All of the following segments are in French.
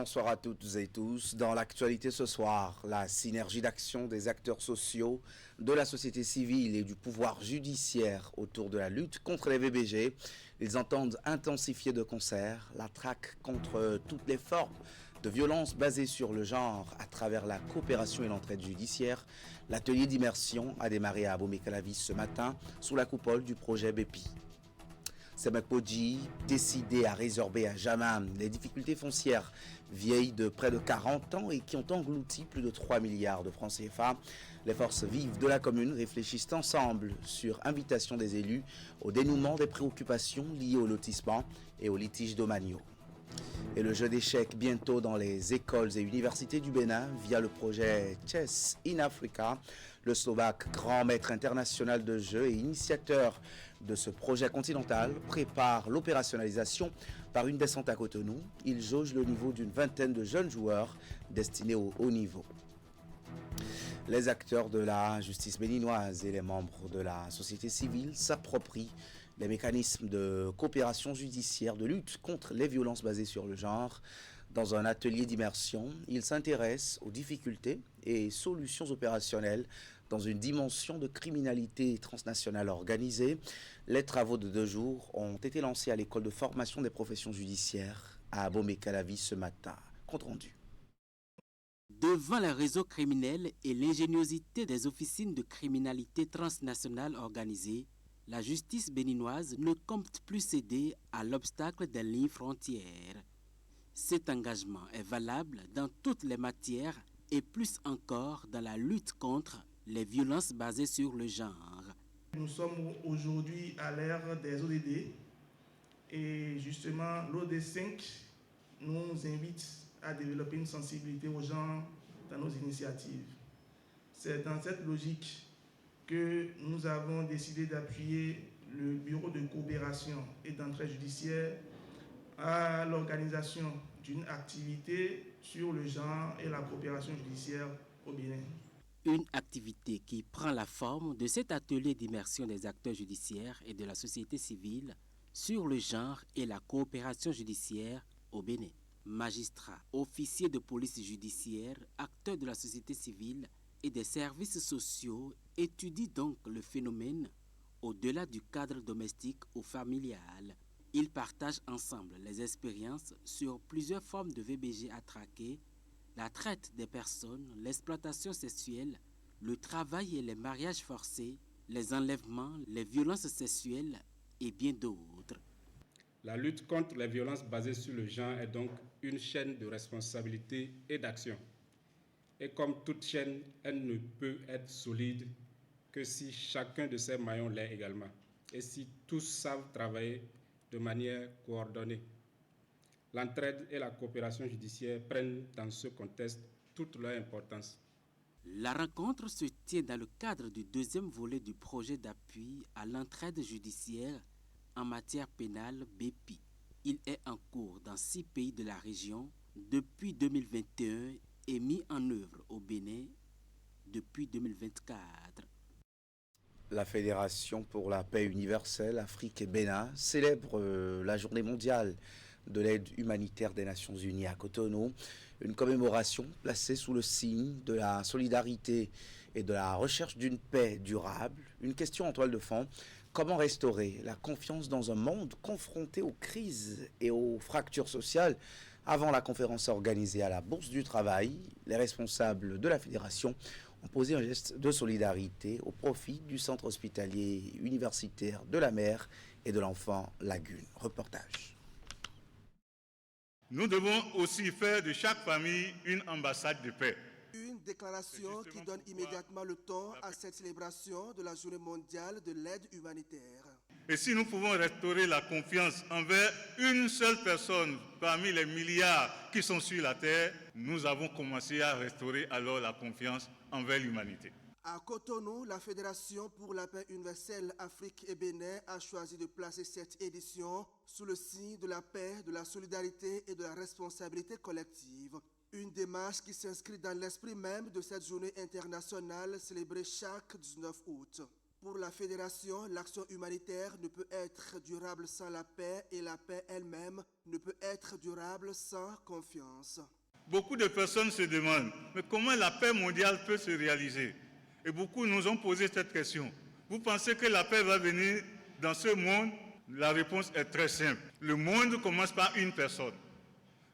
bonsoir à toutes et tous. Dans l'actualité ce soir, la synergie d'action des acteurs sociaux, de la société civile et du pouvoir judiciaire autour de la lutte contre les VBG. Ils entendent intensifier de concert la traque contre toutes les formes de violence basées sur le genre à travers la coopération et l'entraide judiciaire. L'atelier d'immersion a démarré à Abomey-Calavi ce matin sous la coupole du projet BEPI. Semakodji, décidé à résorber à jamais les difficultés foncières vieilles de près de 40 ans et qui ont englouti plus de 3 milliards de francs CFA. Les forces vives de la commune réfléchissent ensemble sur invitation des élus au dénouement des préoccupations liées au lotissement et aux litiges domaniaux. Et le jeu d'échecs bientôt dans les écoles et universités du Bénin via le projet Chess in Africa. Le Slovaque, grand maître international de jeu et initiateur de ce projet continental, prépare l'opérationnalisation par une descente à Cotonou. Il jauge le niveau d'une vingtaine de jeunes joueurs destinés au haut niveau. Les acteurs de la justice béninoise et les membres de la société civile s'approprient les mécanismes de coopération judiciaire, de lutte contre les violences basées sur le genre. Dans un atelier d'immersion, ils s'intéressent aux difficultés et solutions opérationnelles dans une dimension de criminalité transnationale organisée. Les travaux de 2 jours ont été lancés à l'école de formation des professions judiciaires à Abomey-Calavi ce matin. Compte rendu. Devant les réseaux criminels et l'ingéniosité des officines de criminalité transnationale organisées, la justice béninoise ne compte plus céder à l'obstacle des lignes frontières. Cet engagement est valable dans toutes les matières et plus encore dans la lutte contre les violences basées sur le genre. Nous sommes aujourd'hui à l'ère des ODD et justement l'OD5 nous invite à développer une sensibilité aux genre dans nos initiatives. C'est dans cette logique que nous avons décidé d'appuyer le bureau de coopération et d'entraide judiciaire à l'organisation d'une activité sur le genre et la coopération judiciaire au Bénin. Une activité qui prend la forme de cet atelier d'immersion des acteurs judiciaires et de la société civile sur le genre et la coopération judiciaire au Bénin. Magistrats, officiers de police judiciaire, acteurs de la société civile et des services sociaux étudient donc le phénomène au-delà du cadre domestique ou familial. Ils partagent ensemble les expériences sur plusieurs formes de VBG à traquer, la traite des personnes, l'exploitation sexuelle, le travail et les mariages forcés, les enlèvements, les violences sexuelles et bien d'autres. La lutte contre les violences basées sur le genre est donc une chaîne de responsabilité et d'action. Et comme toute chaîne, elle ne peut être solide que si chacun de ses maillons l'est également et si tous savent travailler de manière coordonnée. L'entraide et la coopération judiciaire prennent dans ce contexte toute leur importance. La rencontre se tient dans le cadre du 2e volet du projet d'appui à l'entraide judiciaire en matière pénale BEPI. Il est en cours dans 6 pays de la région depuis 2021 et mis en œuvre au Bénin depuis 2024. La Fédération pour la paix universelle Afrique et Bénin célèbre la journée mondiale de l'aide humanitaire des Nations Unies à Cotonou, une commémoration placée sous le signe de la solidarité et de la recherche d'une paix durable. Une question en toile de fond: comment restaurer la confiance dans un monde confronté aux crises et aux fractures sociales? Avant la conférence organisée à la Bourse du Travail, les responsables de la fédération ont posé un geste de solidarité au profit du centre hospitalier universitaire de la mère et de l'enfant Lagune. Reportage. Nous devons aussi faire de chaque famille une ambassade de paix. Une déclaration qui donne immédiatement le ton à cette célébration de la Journée mondiale de l'aide humanitaire. Et si nous pouvons restaurer la confiance envers une seule personne parmi les milliards qui sont sur la terre, nous avons commencé à restaurer alors la confiance envers l'humanité. À Cotonou, la Fédération pour la paix universelle Afrique et Bénin a choisi de placer cette édition sous le signe de la paix, de la solidarité et de la responsabilité collective. Une démarche qui s'inscrit dans l'esprit même de cette journée internationale célébrée chaque 19 août. Pour la Fédération, l'action humanitaire ne peut être durable sans la paix et la paix elle-même ne peut être durable sans confiance. Beaucoup de personnes se demandent, mais comment la paix mondiale peut se réaliser? Et beaucoup nous ont posé cette question. Vous pensez que la paix va venir dans ce monde? La réponse est très simple. Le monde commence par une personne.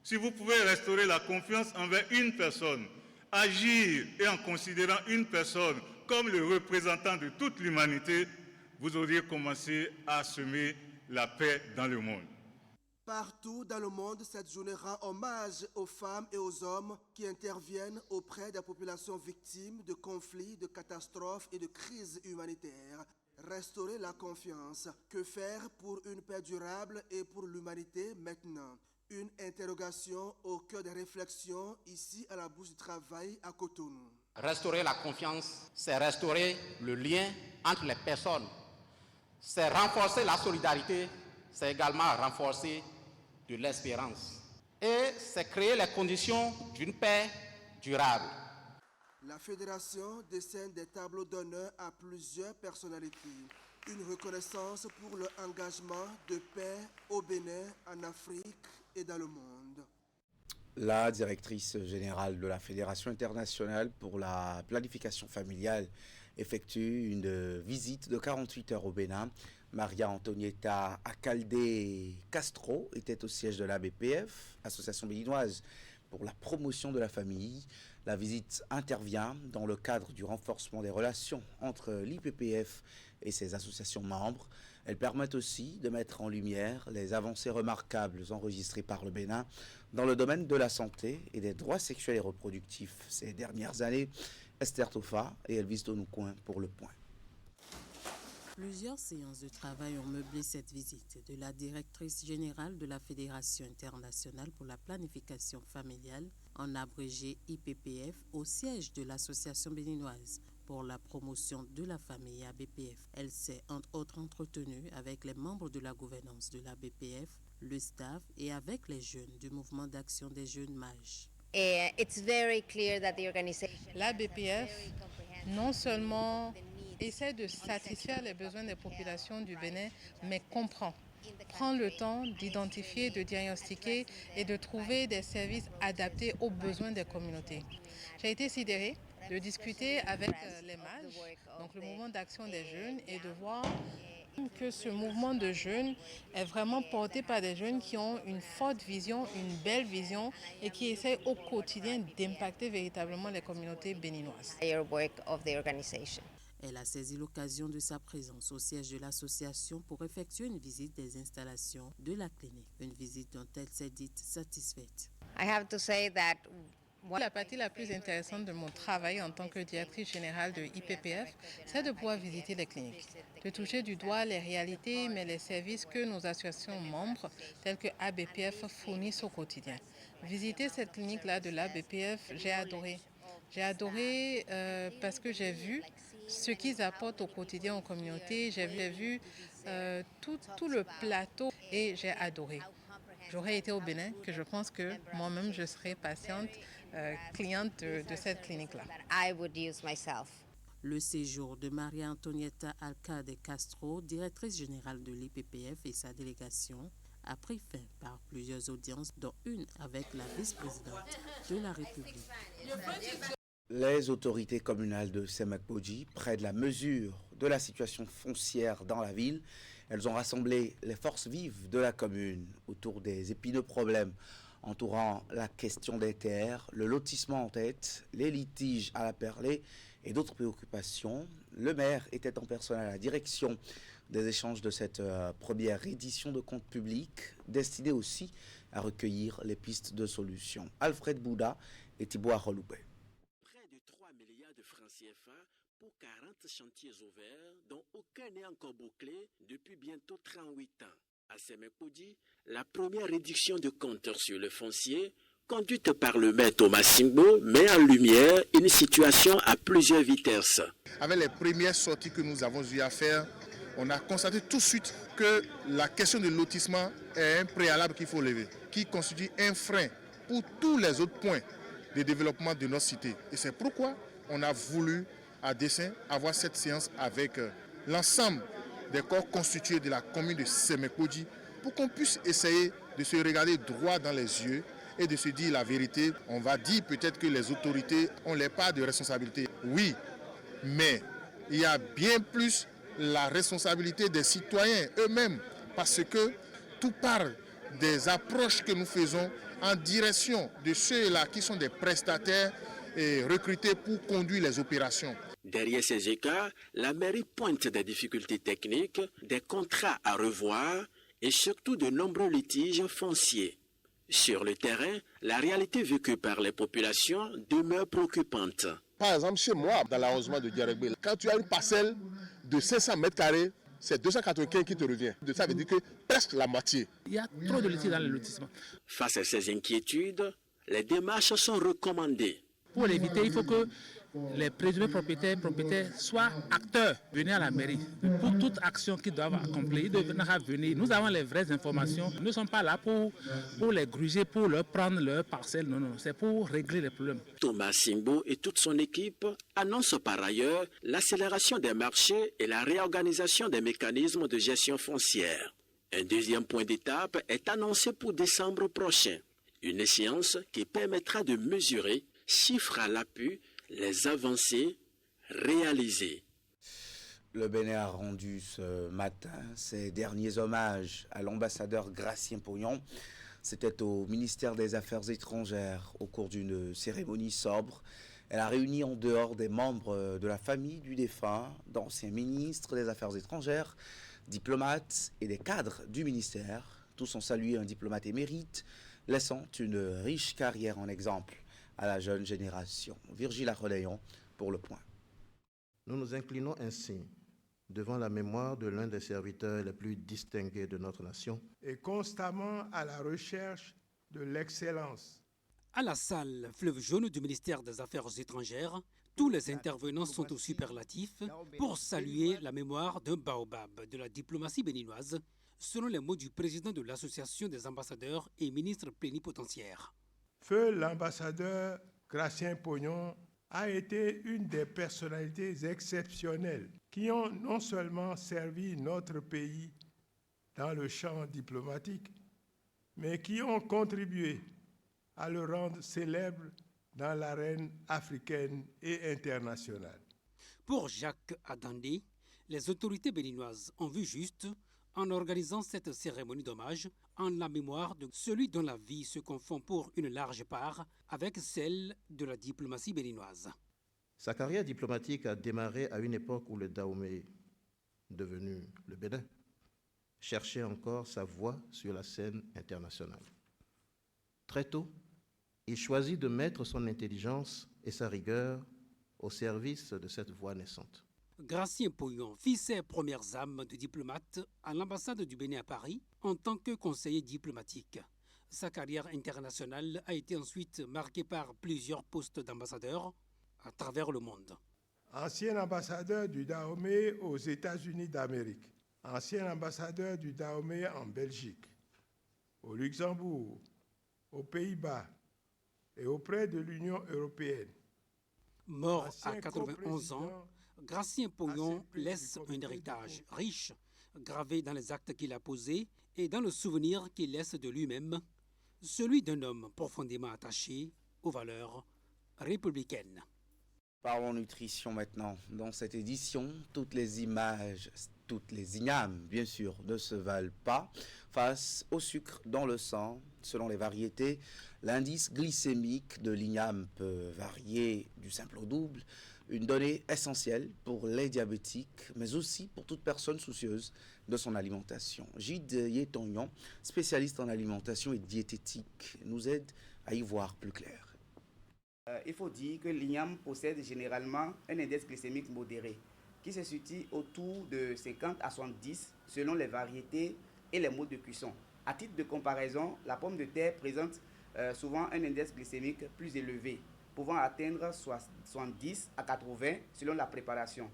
Si vous pouvez restaurer la confiance envers une personne, agir et en considérant une personne comme le représentant de toute l'humanité, vous auriez commencé à semer la paix dans le monde. Partout dans le monde, cette journée rend hommage aux femmes et aux hommes qui interviennent auprès des populations victimes de conflits, de catastrophes et de crises humanitaires. Restaurer la confiance. Que faire pour une paix durable et pour l'humanité maintenant? Une interrogation au cœur des réflexions ici à la Bourse du Travail à Cotonou. Restaurer la confiance, c'est restaurer le lien entre les personnes. C'est renforcer la solidarité, c'est également renforcer de l'espérance. Et c'est créer les conditions d'une paix durable. La Fédération décerne des tableaux d'honneur à plusieurs personnalités. Une reconnaissance pour leur engagement de paix au Bénin, en Afrique et dans le monde. La directrice générale de la Fédération internationale pour la planification familiale effectue une visite de 48 heures au Bénin. Maria Antonietta Alcalde Castro était au siège de la BPF, Association béninoise pour la promotion de la famille. La visite intervient dans le cadre du renforcement des relations entre l'IPPF et ses associations membres. Elles permettent aussi de mettre en lumière les avancées remarquables enregistrées par le Bénin dans le domaine de la santé et des droits sexuels et reproductifs ces dernières années. Esther Tofa et Elvis Donoucoin pour Le Point. Plusieurs séances de travail ont meublé cette visite de la directrice générale de la Fédération internationale pour la planification familiale, en abrégé IPPF, au siège de l'Association béninoise pour la promotion de la famille ABPF. Elle s'est entre autres entretenue avec les membres de la gouvernance de la BPF, le staff et avec les jeunes du mouvement d'action des jeunes mages. La BPF non seulement essaie de satisfaire les besoins des populations du Bénin, mais prend le temps d'identifier, de diagnostiquer et de trouver des services adaptés aux besoins des communautés. J'ai été sidérée de discuter avec les mages, donc le mouvement d'action des jeunes, et de voir que ce mouvement de jeunes est vraiment porté par des jeunes qui ont une forte vision, une belle vision et qui essayent au quotidien d'impacter véritablement les communautés béninoises. Elle a saisi l'occasion de sa présence au siège de l'association pour effectuer une visite des installations de la clinique, une visite dont elle s'est dite satisfaite. La partie la plus intéressante de mon travail en tant que directrice générale de IPPF, c'est de pouvoir visiter les cliniques, de toucher du doigt les réalités, mais les services que nos associations membres, tels que ABPF, fournissent au quotidien. Visiter cette clinique-là de l'ABPF, j'ai adoré. J'ai adoré parce que j'ai vu ce qu'ils apportent au quotidien aux communautés, j'ai vu tout le plateau et j'ai adoré. J'aurais été au Bénin, que je pense que moi-même je serais patiente, cliente de cette clinique-là. Le séjour de Maria Antonietta Alcalde Castro, directrice générale de l'IPPF et sa délégation, a pris fin par plusieurs audiences, dont une avec la vice-présidente de la République. Les autorités communales de Semakbodji prennent la mesure de la situation foncière dans la ville. Elles ont rassemblé les forces vives de la commune autour des épineux problèmes entourant la question des terres, le lotissement en tête, les litiges à la perlée et d'autres préoccupations. Le maire était en personne à la direction des échanges de cette première édition de comptes publics, destinée aussi à recueillir les pistes de solutions. Alfred Bouda et Thibaut Aroloubé. Près de 3 milliards de francs CFA pour 40 chantiers ouverts, dont aucun n'est encore bouclé depuis bientôt 38 ans. À Semakbodji, la première réduction de compteurs sur le foncier, conduite par le maire Thomas Simbo, met en lumière une situation à plusieurs vitesses. Avec les premières sorties que nous avons eu à faire, on a constaté tout de suite que la question de lotissement est un préalable qu'il faut lever, qui constitue un frein pour tous les autres points de développement de notre cité. Et c'est pourquoi on a voulu, à dessein, avoir cette séance avec l'ensemble des corps constitués de la commune de Semekodi pour qu'on puisse essayer de se regarder droit dans les yeux et de se dire la vérité. On va dire peut-être que les autorités ont les parts de responsabilité. Oui, mais il y a bien plus la responsabilité des citoyens eux-mêmes parce que tout part des approches que nous faisons en direction de ceux-là qui sont des prestataires et recrutés pour conduire les opérations. Derrière ces écarts, la mairie pointe des difficultés techniques, des contrats à revoir et surtout de nombreux litiges fonciers. Sur le terrain, la réalité vécue par les populations demeure préoccupante. Par exemple, chez moi, dans l'arrondissement de Diarégbé, quand tu as une parcelle de 500 mètres carrés, c'est 295 qui te revient. Ça veut dire que presque la moitié. Il y a trop de litiges dans le lotissement. Face à ces inquiétudes, les démarches sont recommandées. Pour l'éviter, il faut que les présumés propriétaires soient acteurs, venir à la mairie. Pour toute action qu'ils doivent accomplir, ils doivent venir. Nous avons les vraies informations. Nous ne sommes pas là pour les gruger, pour leur prendre leur parcelle. Non, non, c'est pour régler les problèmes. Thomas Simbo et toute son équipe annoncent par ailleurs l'accélération des marchés et la réorganisation des mécanismes de gestion foncière. Un deuxième point d'étape est annoncé pour décembre prochain. Une échéance qui permettra de mesurer, chiffres à l'appui, les avancées réalisées. Le Bénin a rendu ce matin ses derniers hommages à l'ambassadeur Gratien Pognon. C'était au ministère des Affaires étrangères au cours d'une cérémonie sobre. Elle a réuni en dehors des membres de la famille du défunt, d'anciens ministres des Affaires étrangères, diplomates et des cadres du ministère. Tous ont salué un diplomate émérite, laissant une riche carrière en exemple à la jeune génération. Virgile Arroléon pour Le Point. Nous nous inclinons ainsi devant la mémoire de l'un des serviteurs les plus distingués de notre nation. Et constamment à la recherche de l'excellence. À la salle Fleuve Jaune du ministère des Affaires étrangères, tous les intervenants sont au superlatif pour saluer la mémoire d'un baobab de la diplomatie béninoise, selon les mots du président de l'Association des ambassadeurs et ministres plénipotentiaires. Feu l'ambassadeur Gratien Pognon a été une des personnalités exceptionnelles qui ont non seulement servi notre pays dans le champ diplomatique, mais qui ont contribué à le rendre célèbre dans l'arène africaine et internationale. Pour Jacques Adandé, les autorités béninoises ont vu juste en organisant cette cérémonie d'hommage en la mémoire de celui dont la vie se confond pour une large part avec celle de la diplomatie béninoise. Sa carrière diplomatique a démarré à une époque où le Dahomey, devenu le Bénin, cherchait encore sa voie sur la scène internationale. Très tôt, il choisit de mettre son intelligence et sa rigueur au service de cette voie naissante. Gratien Pognon fit ses premières âmes de diplomate à l'ambassade du Bénin à Paris en tant que conseiller diplomatique. Sa carrière internationale a été ensuite marquée par plusieurs postes d'ambassadeur à travers le monde. Ancien ambassadeur du Dahomey aux États-Unis d'Amérique, ancien ambassadeur du Dahomey en Belgique, au Luxembourg, aux Pays-Bas et auprès de l'Union européenne. Mort à 91 ans, Gratien Pognon laisse un héritage riche, gravé dans les actes qu'il a posés et dans le souvenir qu'il laisse de lui-même, celui d'un homme profondément attaché aux valeurs républicaines. Parlons nutrition maintenant. Dans cette édition, toutes les images, toutes les ignames, bien sûr, ne se valent pas. Face au sucre dans le sang, selon les variétés, l'indice glycémique de l'igname peut varier du simple au double. Une donnée essentielle pour les diabétiques, mais aussi pour toute personne soucieuse de son alimentation. Gide Yetognon, spécialiste en alimentation et diététique, nous aide à y voir plus clair. Il faut dire que l'igname possède généralement un index glycémique modéré qui se situe autour de 50 à 70 selon les variétés et les modes de cuisson. À titre de comparaison, la pomme de terre présente souvent un index glycémique plus élevé, pouvant atteindre 70 à 80 selon la préparation.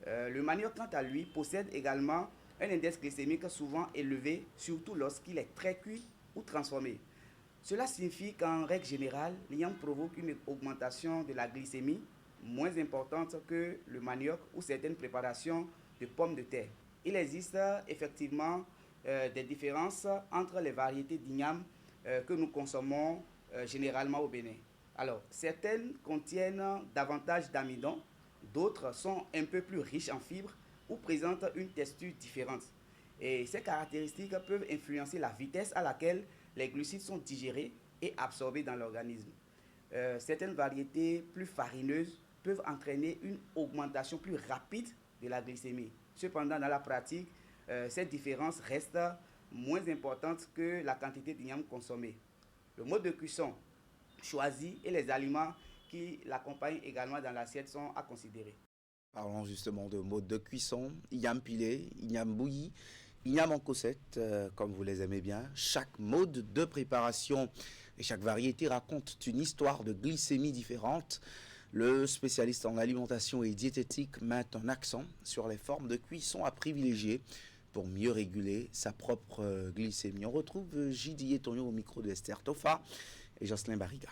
Le manioc, quant à lui, possède également un index glycémique souvent élevé, surtout lorsqu'il est très cuit ou transformé. Cela signifie qu'en règle générale, l'igname provoque une augmentation de la glycémie moins importante que le manioc ou certaines préparations de pommes de terre. Il existe effectivement des différences entre les variétés d'igname que nous consommons généralement au Bénin. Alors, certaines contiennent davantage d'amidon, d'autres sont un peu plus riches en fibres ou présentent une texture différente. Et ces caractéristiques peuvent influencer la vitesse à laquelle les glucides sont digérés et absorbés dans l'organisme. Certaines variétés plus farineuses peuvent entraîner une augmentation plus rapide de la glycémie. Cependant, dans la pratique, cette différence reste moins importante que la quantité d'igname consommée. Le mode de cuisson choisi et les aliments qui l'accompagnent également dans l'assiette sont à considérer. Parlons justement de mode de cuisson, igname pilé, igname bouilli, igname en cossette, comme vous les aimez bien. Chaque mode de préparation et chaque variété raconte une histoire de glycémie différente. Le spécialiste en alimentation et diététique met un accent sur les formes de cuisson à privilégier pour mieux réguler sa propre glycémie. On retrouve J.D. Tonyo au micro de Esther Tofa et Jocelyn Barriga.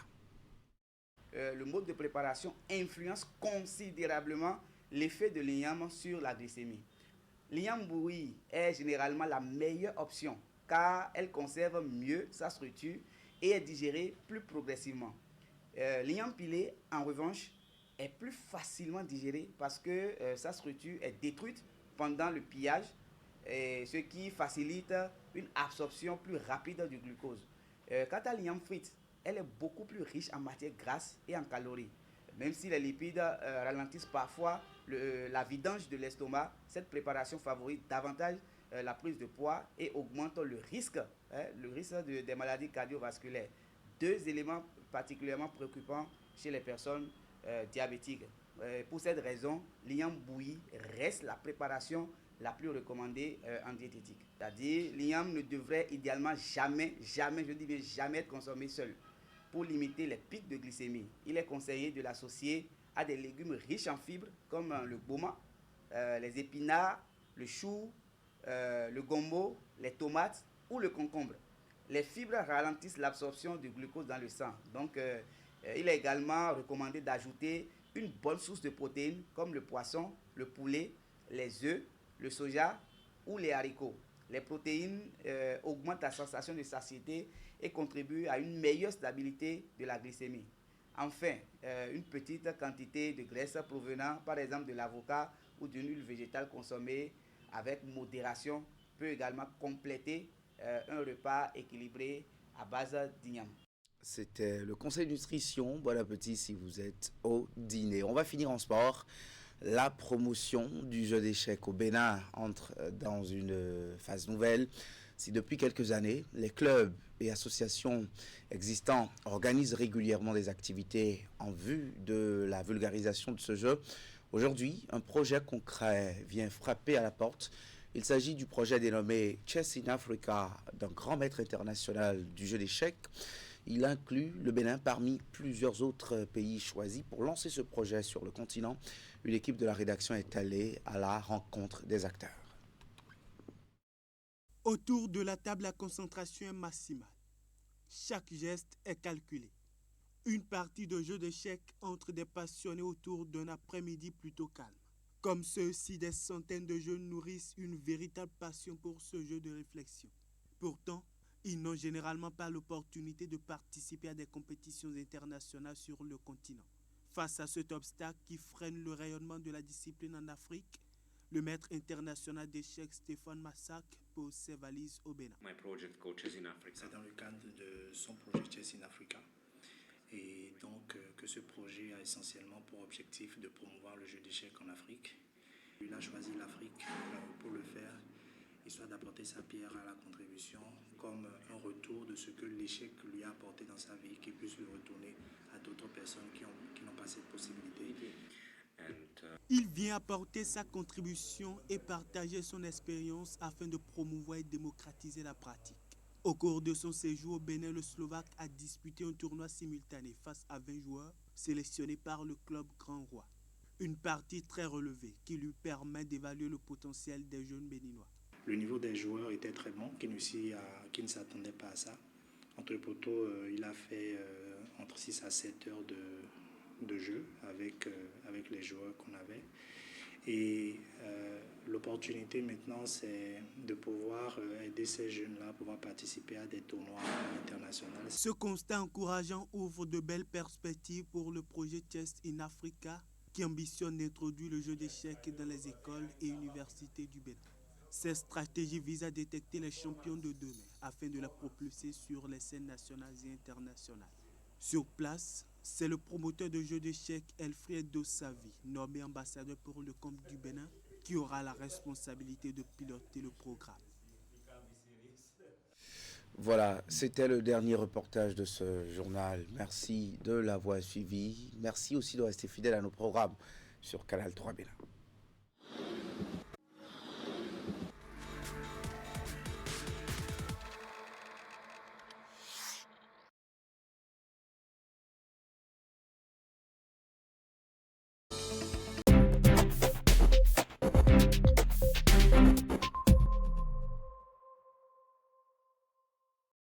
Le mode de préparation influence considérablement l'effet de l'igname sur la glycémie. L'igname bouilli est généralement la meilleure option car elle conserve mieux sa structure et est digérée plus progressivement. L'igname pilé, en revanche, est plus facilement digéré parce que sa structure est détruite pendant le pillage, ce qui facilite une absorption plus rapide du glucose. Quant à l'igname frite, elle est beaucoup plus riche en matières grasses et en calories. Même si les lipides ralentissent parfois la vidange de l'estomac, cette préparation favorise davantage la prise de poids et augmente le risque des maladies cardiovasculaires. Deux éléments particulièrement préoccupants chez les personnes diabétiques. Pour cette raison, l'igname bouilli reste la préparation la plus recommandée en diététique. C'est-à-dire, l'igname ne devrait idéalement jamais, je dis bien jamais être consommé seul. Pour limiter les pics de glycémie, il est conseillé de l'associer à des légumes riches en fibres comme le boma, les épinards, le chou, le gombo, les tomates ou le concombre. Les fibres ralentissent l'absorption du glucose dans le sang. Donc, il est également recommandé d'ajouter une bonne source de protéines comme le poisson, le poulet, les œufs, le soja ou les haricots. Les protéines augmentent la sensation de satiété et contribuent à une meilleure stabilité de la glycémie. Enfin, une petite quantité de graisse provenant par exemple de l'avocat ou d'une huile végétale consommée avec modération peut également compléter un repas équilibré à base d'igname. C'était le conseil nutrition. Bon appétit si vous êtes au dîner. On va finir en sport. La promotion du jeu d'échecs au Bénin entre dans une phase nouvelle. Si depuis quelques années, les clubs et associations existants organisent régulièrement des activités en vue de la vulgarisation de ce jeu, aujourd'hui, un projet concret vient frapper à la porte. Il s'agit du projet dénommé Chess in Africa d'un grand maître international du jeu d'échecs. Il inclut le Bénin parmi plusieurs autres pays choisis pour lancer ce projet sur le continent. Une équipe de la rédaction est allée à la rencontre des acteurs. Autour de la table, la concentration est maximale. Chaque geste est calculé. Une partie de jeu d'échecs entre des passionnés autour d'un après-midi plutôt calme. Comme ceux-ci, des centaines de jeunes nourrissent une véritable passion pour ce jeu de réflexion. Pourtant, ils n'ont généralement pas l'opportunité de participer à des compétitions internationales sur le continent. Face à cet obstacle qui freine le rayonnement de la discipline en Afrique, le maître international d'échecs Stéphane Massac pose ses valises au Bénin. C'est dans le cadre de son projet Chess in Africa. Et donc que ce projet a essentiellement pour objectif de promouvoir le jeu d'échecs en Afrique. Il a choisi l'Afrique pour le faire, histoire d'apporter sa pierre à la contribution comme un retour de ce que l'échec lui a apporté dans sa vie, qu'il puisse le retourner à d'autres personnes qui n'ont pas cette possibilité. Il vient apporter sa contribution et partager son expérience afin de promouvoir et démocratiser la pratique. Au cours de son séjour au Bénin, le Slovaque a disputé un tournoi simultané face à 20 joueurs sélectionnés par le club Grand Roi. Une partie très relevée qui lui permet d'évaluer le potentiel des jeunes béninois. Le niveau des joueurs était très bon, qui ne s'attendait pas à ça. Entre les poteaux, il a fait entre 6 à 7 heures de jeu avec les joueurs qu'on avait. Et l'opportunité maintenant, c'est de pouvoir aider ces jeunes-là à pouvoir participer à des tournois internationaux. Ce constat encourageant ouvre de belles perspectives pour le projet Chess in Africa qui ambitionne d'introduire le jeu d'échecs dans les écoles et universités du Bénin. Cette stratégie vise à détecter les champions de demain afin de les propulser sur les scènes nationales et internationales. Sur place, c'est le promoteur de jeux d'échecs Elfried Dossavi, nommé ambassadeur pour le compte du Bénin, qui aura la responsabilité de piloter le programme. Voilà, c'était le dernier reportage de ce journal. Merci de l'avoir suivi. Merci aussi de rester fidèle à nos programmes sur Canal 3 Bénin.